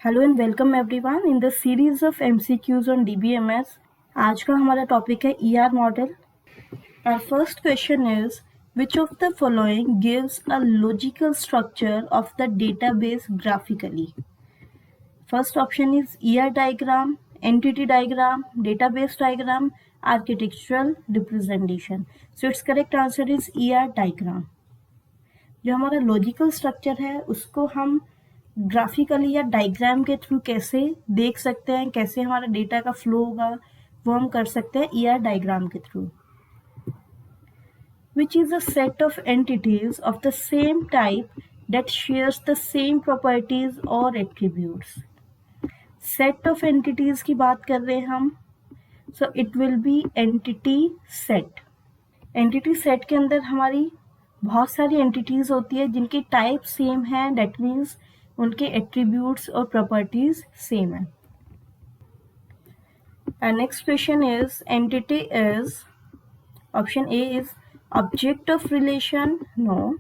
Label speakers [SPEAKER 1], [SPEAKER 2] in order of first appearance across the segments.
[SPEAKER 1] Hello and welcome everyone in the series of MCQs on DBMS. आज का हमारा topic है ER model. Our first question is which of the following gives a logical structure of the database graphically. First option is ER diagram, entity diagram, database diagram, architectural representation. So its correct answer is ER diagram. जो हमारा logical structure है उसको हम graphically या diagram के through कैसे देख सकते हैं, कैसे हमारा डेटा का फ्लो होगा, वो हम कर सकते हैं ईआर डायग्राम के through. Which is a set of entities of the same type that shares the same properties or attributes. Set of entities की बात कर रहे हैं हम, so it will be entity set. Entity set के अंदर हमारी बहुत सारी एंटिटीज होती है जिनकी टाइप सेम है, दैट मीन्स उनके एट्रीब्यूट्स और प्रॉपर्टीज सेम है। Next question is entity is, option A is object of relation, no.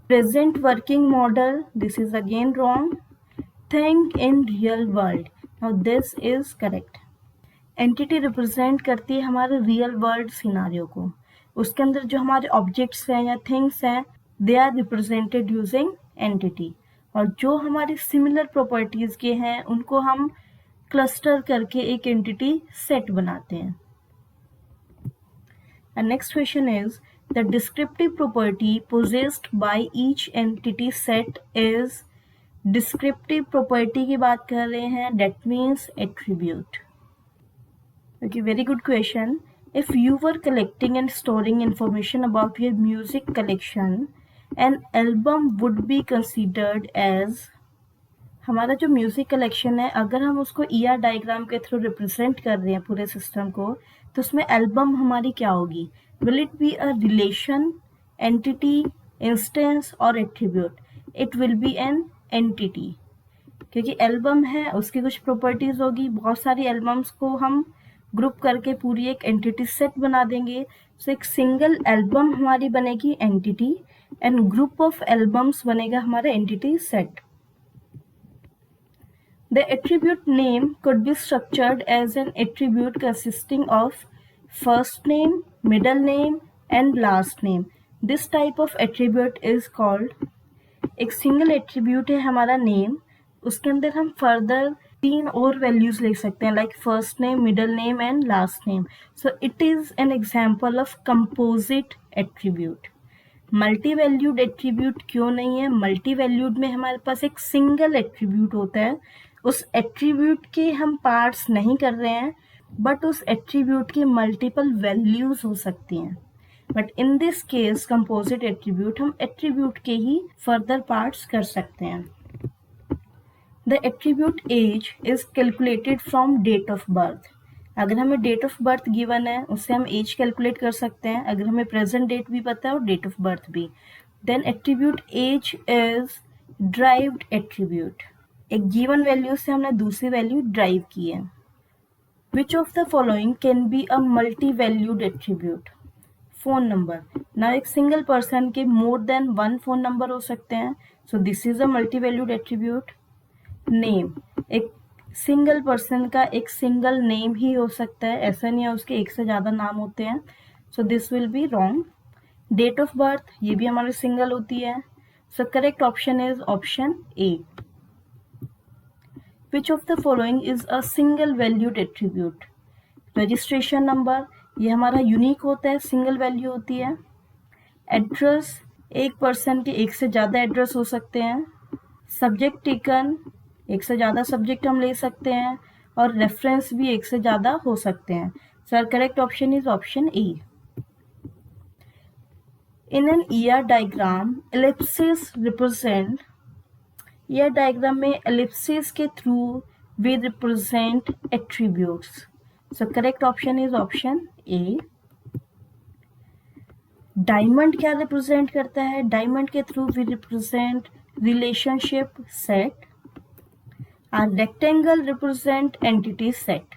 [SPEAKER 1] Present working model, this is again wrong. Thing in real world, now this is correct. Entity represent करती है हमारे real world scenario को। उसके अंदर जो हमारे objects हैं या थिंग्स हैं, they are represented using entity. और जो हमारे सिमिलर प्रॉपर्टीज के हैं उनको हम क्लस्टर करके एक एंटिटी सेट बनाते हैं। And next question is the descriptive property possessed by each entity set is. Descriptive property की बात कर रहे हैं, that means attribute. Okay, very good question. If you were collecting and storing information about your music collection, an album would be considered as। हमारा जो music collection है, अगर हम उसको ईआर डायग्राम के थ्रू रिप्रेजेंट कर रहे हैं पूरे सिस्टम को, तो उसमें एल्बम हमारी क्या होगी? Will it be a relation, entity, instance और attribute? It will be an entity, क्योंकि एल्बम है उसकी कुछ प्रॉपर्टीज होगी। बहुत सारी एल्बम्स को हम ग्रुप करके पूरी एक एंटिटी सेट बना देंगे। सो एक सिंगल एल्बम हमारी बनेगी entity and group of albums बनेगा हमारा entity set. The attribute name could be structured as an attribute consisting of first name, middle name and last name. This type of attribute is called, एक single attribute है हमारा name, उसके अंदर हम further 3 और values ले सकते हैं, like first name, middle name and last name. So it is an example of composite attribute. Multi valued attribute क्यों नहीं है? मल्टी वैल्यूड में हमारे पास एक सिंगल एट्रीब्यूट होता है, उस एट्रीब्यूट के हम पार्ट्स नहीं कर रहे हैं, बट उस एट्रीब्यूट की मल्टीपल वैल्यूज हो सकती हैं। But in this case composite attribute, हम एट्रीब्यूट के ही फर्दर पार्ट्स कर सकते हैं। The attribute age is calculated from date of birth. अगर हमें डेट ऑफ बर्थ गिवन है उससे हम एज कैलकुलेट कर सकते हैं, अगर हमें प्रेजेंट डेट भी पता है और डेट ऑफ बर्थ भी। Then attribute age is derived attribute. एक गिवन वैल्यू से हमने दूसरी वैल्यू ड्राइव की है। Which of the following can be a multi valued attribute? Phone number. ना एक सिंगल पर्सन के मोर देन 1 फोन नंबर हो सकते हैं, so this is a multi valued attribute. Name, एक सिंगल पर्सन का एक सिंगल नेम ही हो सकता है, ऐसा नहीं है उसके एक से ज़्यादा नाम होते हैं, so this will be wrong. Date of birth, ये भी हमारी सिंगल होती है, so correct option is option A. Which of the following is a single valued attribute? Registration number, ये हमारा यूनिक होता है, सिंगल वैल्यू होती है। एड्रेस, एक पर्सन के एक से ज़्यादा एड्रेस हो सकते हैं। सब्जेक्ट टेकन, एक से ज़्यादा सब्जेक्ट हम ले सकते हैं, और रेफरेंस भी एक से ज़्यादा हो सकते हैं। Sir correct option is option A. In an ER diagram ellipsis represent, ER diagram में एलिप्सिस के through we represent attributes. So correct option is option A. Diamond क्या रिप्रेजेंट करता है? डायमंड के through we represent relationship set. Rectangle represent entity set.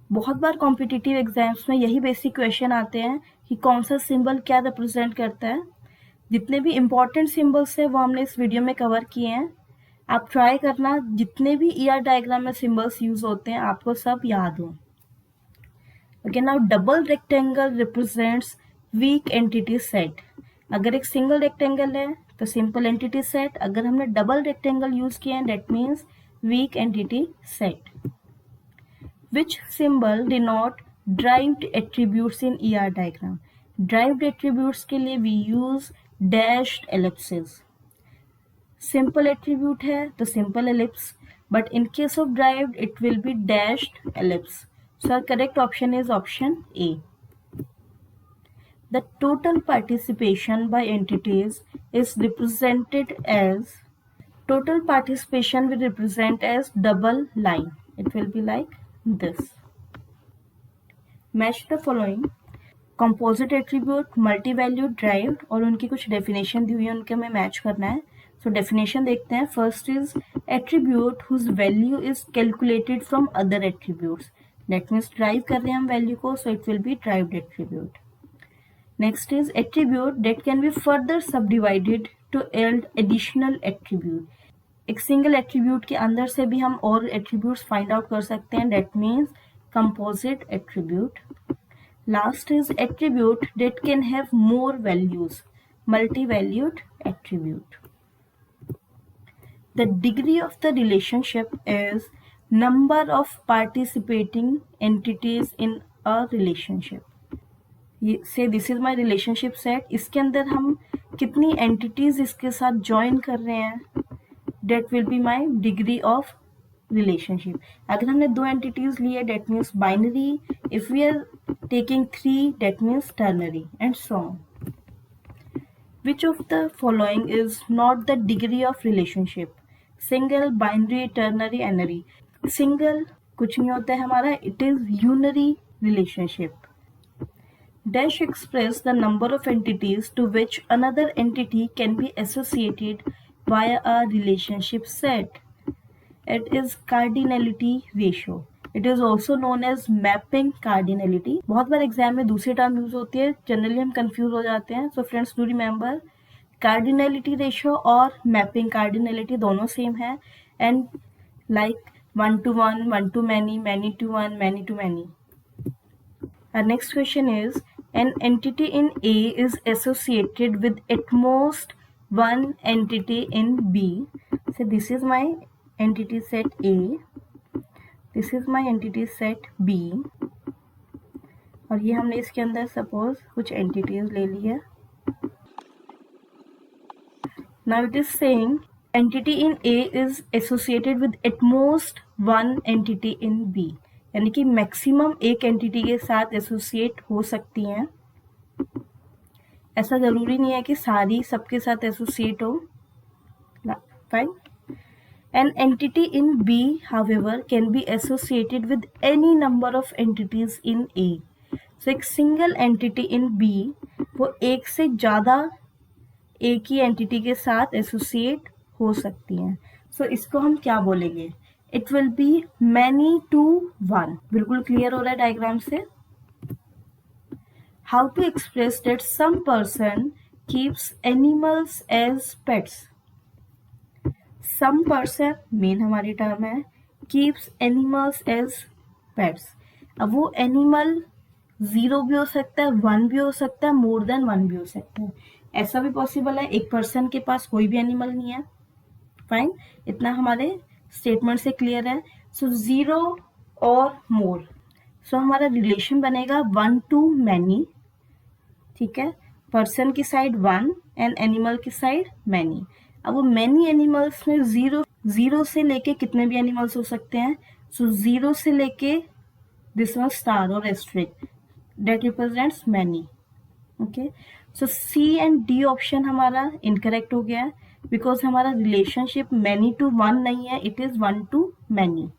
[SPEAKER 1] बहुत बार competitive exams में यही बेसिक क्वेश्चन आते हैं कि कौन सा सिंबल क्या रिप्रेजेंट करता है। जितने भी इम्पोर्टेंट सिंबल्स हैं वो हमने इस वीडियो में कवर किए हैं। आप ट्राई करना जितने भी ER डायग्राम में सिंबल्स यूज होते हैं आपको सब याद हो। Okay, now double rectangle represents week entity set. अगर एक सिंगल रेक्टेंगल है तो सिंपल एंटिटी सेट, अगर हमने डबल रेक्टेंगल यूज किया है that means week entity set. Which symbol denote derived attributes in ER diagram? Derived attributes के लिए we use dashed ellipses. Simple attribute है तो simple ellipse, but in case of derived it will be dashed ellipse. So our correct option is option A. The total participation by entities is represented as, total participation will represent as double line. It will be like this. Match the following. Composite attribute, multi value, derived और उनकी कुछ definition दी हुई है, उनके हमें match करना है। सो definition देखते हैं। First is attribute whose value is calculated from other attributes, that means derive कर रहे हैं हम वैल्यू को, so it will be derived attribute. Next is attribute that can be further subdivided to add additional attribute, एक single attribute के अंदर से भी हम और एट्रीब्यूट्स फाइंड आउट कर सकते हैं, that means composite attribute. Last is attribute that can have more values, multi-valued attribute. The degree of the relationship is number of participating entities in a relationship. Say this is my relationship set, इसके अंदर हम कितनी entities इसके साथ join कर रहे हैं, that will be my degree of relationship. अगर हमने दो entities लिए that means binary, if we are taking 3 that means ternary and so on. Which of the following is not the degree of relationship? Single, binary, ternary, n-ary. Single कुछ नहीं होता है हमारा, it is unary relationship. Dash express the number of entities to which another entity can be associated via a relationship set. It is cardinality ratio. It is also known as mapping cardinality. बहुत बार exam में दूसरी term use होती है, generally हम confuse हो जाते हैं। So friends do remember cardinality ratio और मैपिंग कार्डिनलिटी दोनों सेम है, and like 1 to 1, 1 to many, many to 1, many to many. Our next question is, an entity in A is associated with at most one entity in B. So this is my entity set A, this is my entity set B, और ये हमने इसके अंदर suppose कुछ entities ले ली है। Now it is saying entity in A is associated with at most one entity in B, यानी कि मैक्सिमम एक एंटिटी के साथ एसोसिएट हो सकती हैं। ऐसा जरूरी नहीं है कि सारी सबके साथ एसोसिएट हो। Fine. An entity in B, however, can be associated with any number of entities in A. So एक single entity in B वो एक से ज़्यादा एक ही entity के साथ associate हो सकती हैं। So इसको हम क्या बोलेंगे? It will be many to one. बिल्कुल क्लियर हो रहा है डायग्राम से? How to express that some person keeps animals as pets? Some person main हमारी टर्म है, keeps animals as pets. अब वो एनिमल 0 भी हो सकता है, 1 भी हो सकता है, मोर देन 1 भी हो सकता है। ऐसा भी पॉसिबल है एक पर्सन के पास कोई भी एनिमल नहीं है। फाइन, इतना हमारे स्टेटमेंट से क्लियर है। सो 0 और मोर, सो हमारा रिलेशन बनेगा 1 to many, ठीक है। पर्सन की साइड 1 एंड एनिमल की साइड मैनी। अब वो मैनी एनिमल्स में जीरो से लेके कितने भी एनिमल्स हो सकते हैं। सो 0 से लेके दिस वन स्टार और asterisk that represents many. Okay, so C and D option हमारा इनकरेक्ट हो गया है, बिकॉज हमारा रिलेशनशिप मैनी टू 1 नहीं है, इट इज 1 to मैनी।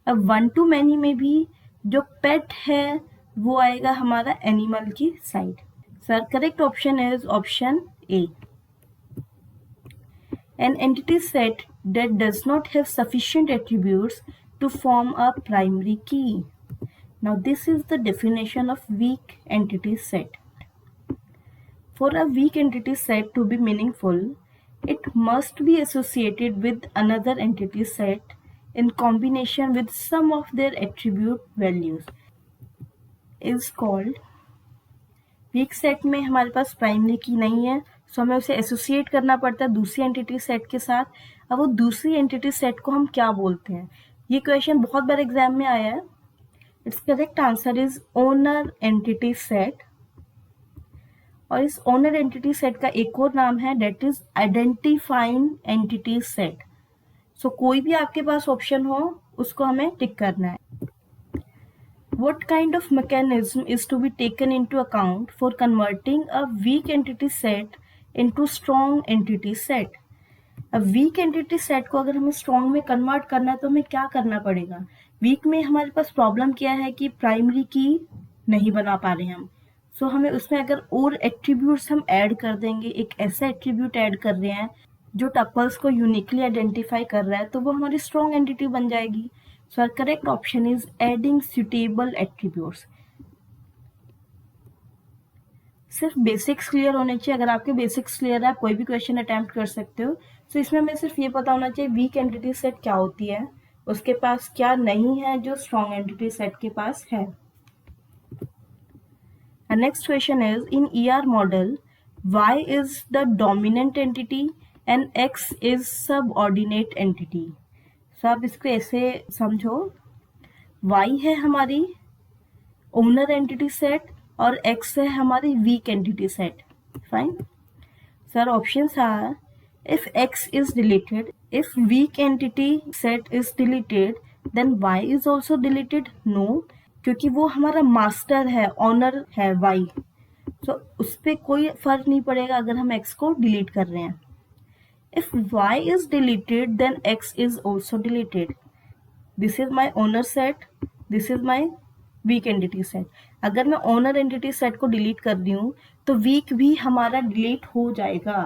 [SPEAKER 1] अब 1 to मैनी में भी जो पेट है वो आएगा हमारा एनिमल की side. Sir correct option is option A. An entity set that does not have sufficient attributes to form a primary key. Now this is the definition of weak entity set. For a weak entity set to be meaningful, It must be associated with another entity set in combination with some of their attribute values is called weak set में हमारे पास primary की नहीं है, सो हमें उसे associate करना पड़ता है दूसरी एंटिटी सेट के साथ। अब वो दूसरी एंटिटी सेट को हम क्या बोलते हैं? ये क्वेश्चन बहुत बार एग्जाम में आया है। It's correct answer is owner entity set, और इस ओनर एंटिटी सेट का एक और नाम है that is identifying entity set. So कोई भी आपके पास ऑप्शन हो उसको हमें टिक करना है। What kind of mechanism is to be taken into account for converting a weak entity set into strong entity set? अब वीक एंटिटी सेट को अगर हमें स्ट्रॉन्ग में कन्वर्ट करना है तो हमें क्या करना पड़ेगा? वीक में हमारे पास प्रॉब्लम क्या है कि प्राइमरी की नहीं बना पा रहे हम, सो हमें उसमें अगर और एट्रीब्यूट्स हम ऐड कर देंगे, एक ऐसा एट्रीब्यूट ऐड कर रहे हैं जो टपल्स को यूनिकली आइडेंटिफाई कर रहा है, तो वो हमारी स्ट्रॉन्ग एंटिटी बन जाएगी। So our correct option is adding suitable attributes. सिर्फ बेसिक्स क्लियर होने चाहिए। अगर आपके बेसिक्स क्लियर है आप कोई भी क्वेश्चन अटेम्प्ट कर सकते हो। सो इसमें हमें सिर्फ ये पता होना चाहिए वीक एंटिटी सेट क्या होती है, उसके पास क्या नहीं है जो स्ट्रॉन्ग एंटिटी सेट के पास है। Next question is in ER model Y is the dominant entity and X is subordinate entity. So आप इसको ऐसे समझो, Y है हमारी ओनर एंटिटी सेट और X है हमारी weak entity set. Fine sir, options are if X is deleted, if weak entity set is deleted, then Y is also deleted. No, क्योंकि वो हमारा मास्टर है, ऑनर है Y, so उस पर कोई फर्क नहीं पड़ेगा अगर हम X को डिलीट कर रहे हैं। If Y is deleted, then X is also deleted. This is my owner set, this is my weak entity set. अगर मैं ओनर एंटिटी सेट को डिलीट कर रही हूँ तो वीक भी हमारा डिलीट हो जाएगा।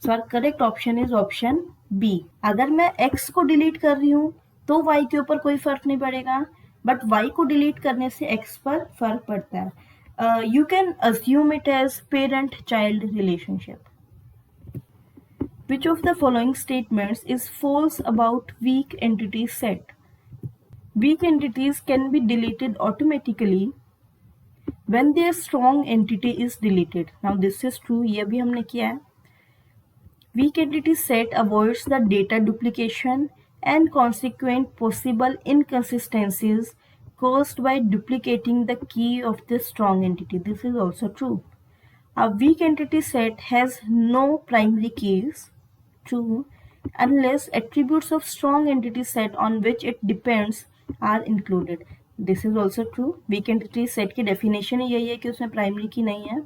[SPEAKER 1] So our correct option is option B. अगर मैं एक्स को डिलीट कर रही हूँ तो वाई के ऊपर कोई फर्क नहीं पड़ेगा, बट वाई को डिलीट करने से एक्स पर फर्क पड़ता है। You can assume it as parent child relationship. Which of the following statements is false about weak entity set? Weak entities can be deleted automatically when their strong entity is deleted. Now this is true, ये भी हमने किया है। Weak entity set avoids the data duplication and consequent possible inconsistencies caused by duplicating the key of the strong entity. This is also true. A weak entity set has no primary keys. True, unless attributes of strong entity set on which it depends are included. This is also true. Weak entity set की definition ही यही है कि उसमें primary key नहीं है।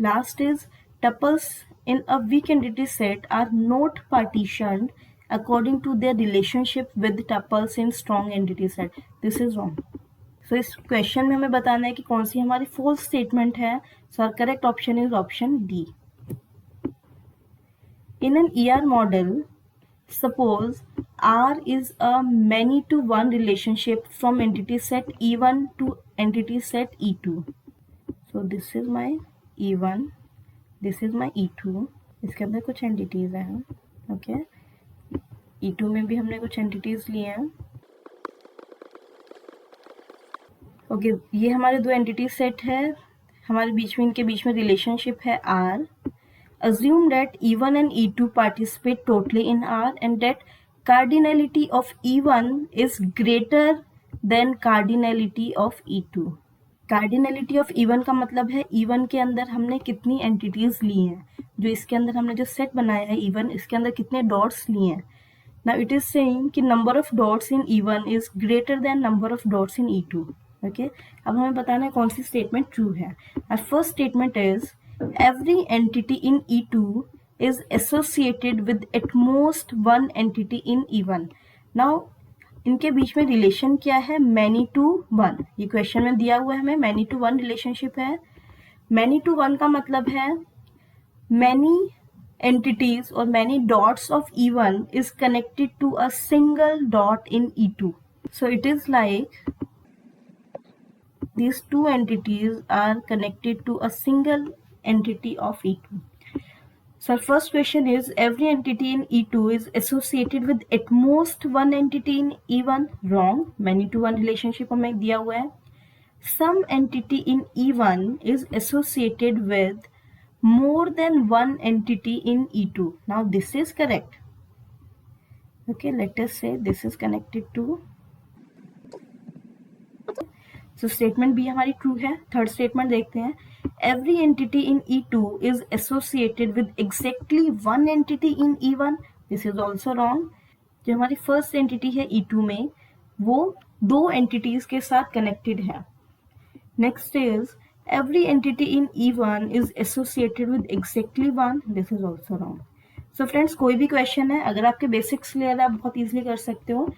[SPEAKER 1] Last is tuples in a weak entity set are not partitioned according to their relationship with tuples in strong entity set. This is wrong. So इस question में हमें बताना है कि कौन सी हमारी false statement है। So our correct option is option D. In an ER model, suppose R is a many-to-one relationship from entity set E1 to entity set E2. So this is my E1, this is my E2. इसके अंदर कुछ entities हैं, okay. E2 में भी हमने कुछ entities लिए हैं, ओके। ये हमारे दो एंटिटी सेट है, हमारे बीच में इनके बीच में रिलेशनशिप है R. Assume that E1 and E2 participate totally in R and that cardinality of E1 is greater than cardinality of E2. Cardinality of E1 का मतलब है E1 के अंदर हमने कितनी एंटिटीज ली हैं, जो इसके अंदर हमने जो सेट बनाया है E1, इसके अंदर कितने डॉट्स लिए हैं। Now it is saying कि number of dots in E1 is greater than number of dots in E2. Okay? अब हमें बताना है कौन सी स्टेटमेंट ट्रू है। Our first statement is every entity in E2 is associated with at most one entity in E1. Now इनके बीच में relation क्या है? Many to one. ये क्वेश्चन में दिया हुआ है हमें, मैनी टू वन रिलेशनशिप है। मैनी टू वन का मतलब है many entities or many dots of E1 is connected to a single dot in E2. So it is like these two entities are connected to a single entity of E2. So our first question is, every entity in E2 is associated with at most one entity in E1. Wrong. Many to one relationship हमें दिया हुआ है. Some entity in E1 is associated with more than one entity in E2. Now this is correct. Okay, let us say this is connected to. So statement B हमारी true है. Third statement देखते हैं. Every entity in E2 is associated with exactly one entity in E1. This is also wrong. जो हमारी first entity है E2 में, वो दो entities के साथ connected है. Next is, every entity in E1 is associated with exactly one. This is also wrong. So friends, कोई भी क्वेश्चन है, अगर आपके बेसिक्स क्लियर है, आप बहुत इजीली कर सकते हो.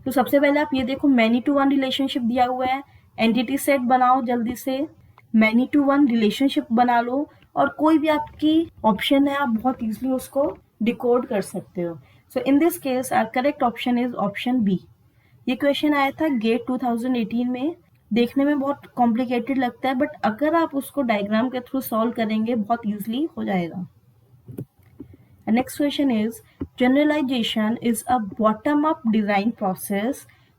[SPEAKER 1] तो सबसे पहले आप ये देखो, मैनी टू वन रिलेशनशिप दिया हुआ है. एंटिटी सेट बनाओ जल्दी से, मैनी टू वन रिलेशनशिप बना लो, और कोई भी आपकी ऑप्शन है आप बहुत इजीली उसको डिकोड कर सकते हो. So in this case our correct option is option B. ये क्वेश्चन आया था गेट 2018 में. देखने में बहुत कॉम्प्लिकेटेड लगता है, बट अगर आप उसको डायग्राम के थ्रू सॉल्व करेंगे बहुत इजीली हो जाएगा. Next question is, generalization is a bottom up design process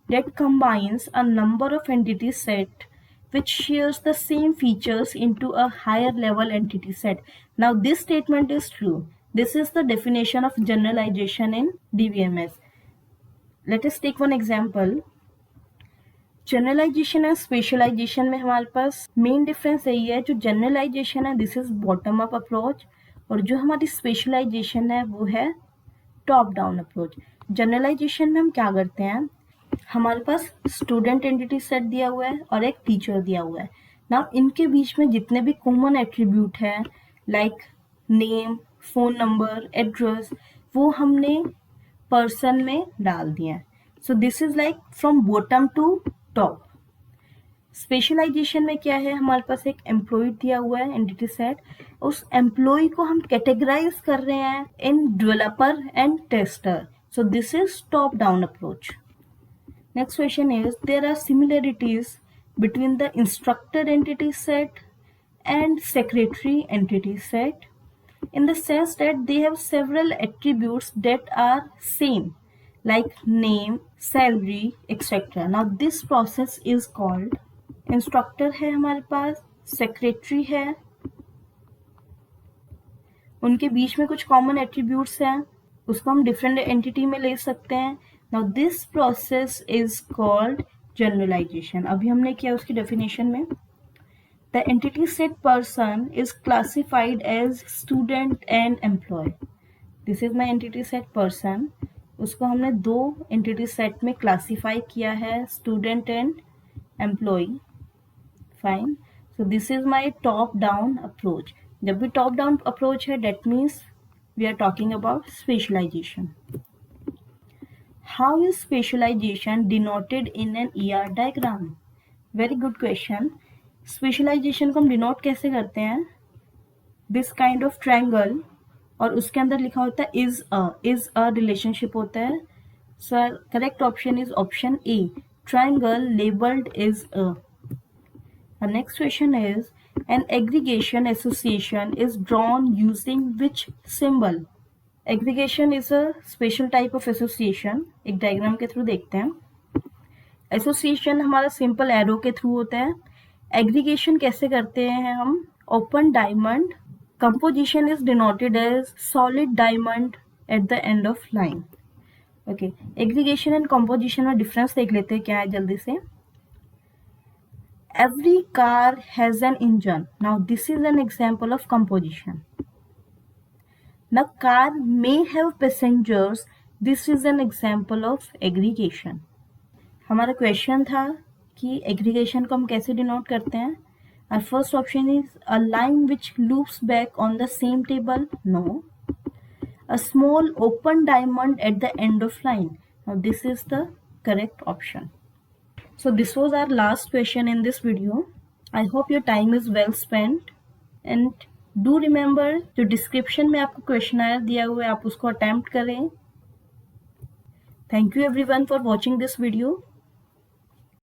[SPEAKER 1] that combines a number of entity set which shares the same features into a higher level entity set. Now this statement is true. This is the definition of generalization in DBMS. Let us take one example. Generalization and specialization में हमारे पास main difference यही है. जो generalisation है this is bottom up approach, और जो हमारी specialisation है वो है टॉप डाउन अप्रोच. जनरलाइजेशन में हम क्या करते हैं, हमारे पास स्टूडेंट एंटिटी सेट दिया हुआ है और एक टीचर दिया हुआ है. ना इनके बीच में जितने भी कॉमन एट्रीब्यूट हैं like name, phone number, address, वो हमने पर्सन में डाल दिए हैं. So this is like from bottom to top. Specialization में क्या है, हमारे पास एक एम्प्लॉय दिया हुआ है एंटिटी सेट. उस एम्प्लॉय को हम कैटेगराइज कर रहे हैं in developer and tester. So this is top down approach. Next question is, there are similarities between the instructor entity set and secretary entity set in the sense that they have several attributes that are same, like name, salary, etc. Now this process is called instructor है हमारे पास, secretary है, उनके बीच में कुछ common attributes हैं, उसको हम different entity में ले सकते हैं. Now this process is called generalization. अभी हमने किया उसकी definition में. The entity set person is classified as student and employee. This is my entity set person. उसको हमने दो entity set में classify किया है, student and employee. Fine. So this is my top down approach. जब भी top down approach है, that means we are talking about specialization. How is specialization denoted in an ER diagram? Very good question. Specialization को हम denote कैसे करते हैं, this kind of triangle, और उसके अंदर लिखा होता है इज अ रिलेशनशिप होता है. So correct option is option A, triangle labelled is a. Next question is, an aggregation association is drawn using which symbol. Aggregation is a special type of association. एक diagram के through देखते हैं. Association हमारा simple arrow के through होता है. Aggregation कैसे करते हैं हम, open diamond. Composition is denoted as solid diamond at the end of line. Okay, aggregation and composition में डिफरेंस देख लेते हैं क्या है जल्दी से. Every car has an engine. Now this is an example of composition. The car may have passengers. This is an example of aggregation. हमारा question था कि एग्रीगेशन को हम कैसे डिनोट करते हैं. Our first option is a line which loops back on the same table. No. A small open diamond at the end of line. Now this is the correct option. So this was our last question in this video. I hope your time is well spent, and do remember जो description में आपको questionnaire दिया हुआ है आप उसको attempt करें. Thank you everyone for watching this video.